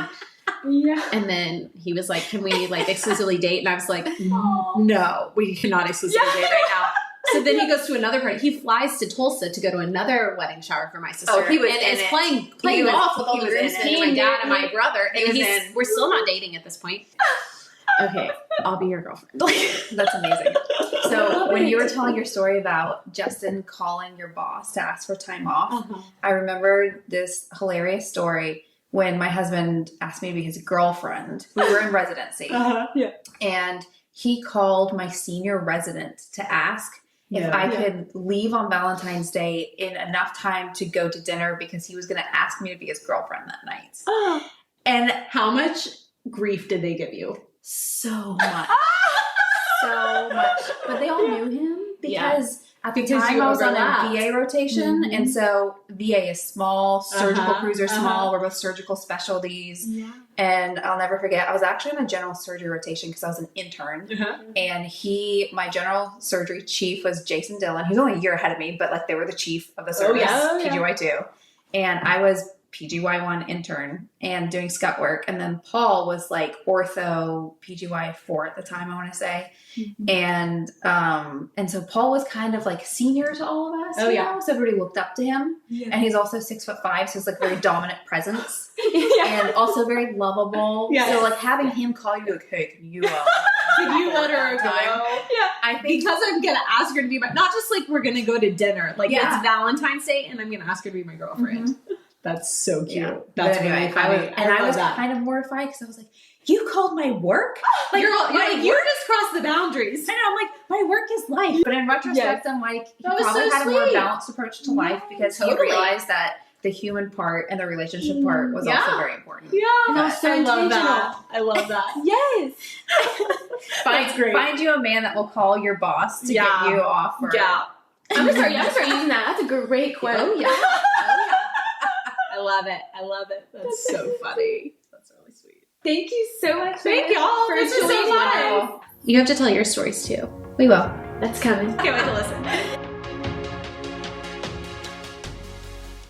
And then he was like, can we like exclusively date? And I was like, no, we cannot exclusively date right now. So then he goes to another party. He flies to Tulsa to go to another wedding shower for my sister. Oh, he was and in is it. playing golf with all the groomsmen, my dad and my brother. And we're still not dating at this point. Okay, I'll be your girlfriend. That's amazing. So when you were telling your story about Justin calling your boss to ask for time off, I remember this hilarious story when my husband asked me to be his girlfriend. We were in residency. And he called my senior resident to ask if I could leave on Valentine's Day in enough time to go to dinner because he was going to ask me to be his girlfriend that night. And how much grief did they give you? So much. So much. But they all knew him because at the time I was on a VA rotation. And so VA is small, surgical crews are small. We're both surgical specialties. And I'll never forget, I was actually on a general surgery rotation because I was an intern. And my general surgery chief was Jason Dillon. He's only a year ahead of me, but like they were the chief of the service, PGY2. And I was PGY1 intern and doing scut work. And then Paul was like ortho PGY4 at the time, I want to say. And so Paul was kind of like senior to all of us. You know? So everybody looked up to him. And he's also 6'5", so it's like very dominant presence. And also very lovable. So like having him call you like, hey, can you let her go? I think because I'm gonna ask her to be not just like we're gonna go to dinner. Like it's Valentine's Day and I'm gonna ask her to be my girlfriend. That's so cute. That's really funny. I was kind of mortified because I was like, you called my work? Like, you're just crossed the boundaries. And I'm like, my work is life. But in retrospect, I'm like, he probably had a more balanced approach to life because he realized that the human part and the relationship part was also very important. I love that. I love that. Yes. Find you a man that will call your boss to get you off work. I'm gonna start using that. That's a great quote. I love it. That's so funny. That's really sweet. Thank you so much. Thank y'all. This is so fun. You have to tell your stories too. We will. That's coming. Can't wait to listen.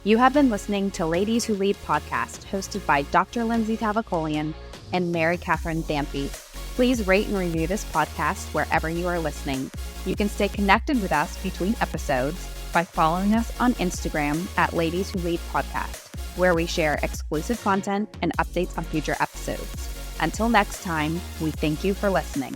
You have been listening to Ladies Who Lead podcast, hosted by Dr. Lindsey Tavakolian and Mary Catherine Thampi. Please rate and review this podcast wherever you are listening. You can stay connected with us between episodes by following us on Instagram at Ladies Who Lead podcast, where we share exclusive content and updates on future episodes. Until next time, we thank you for listening.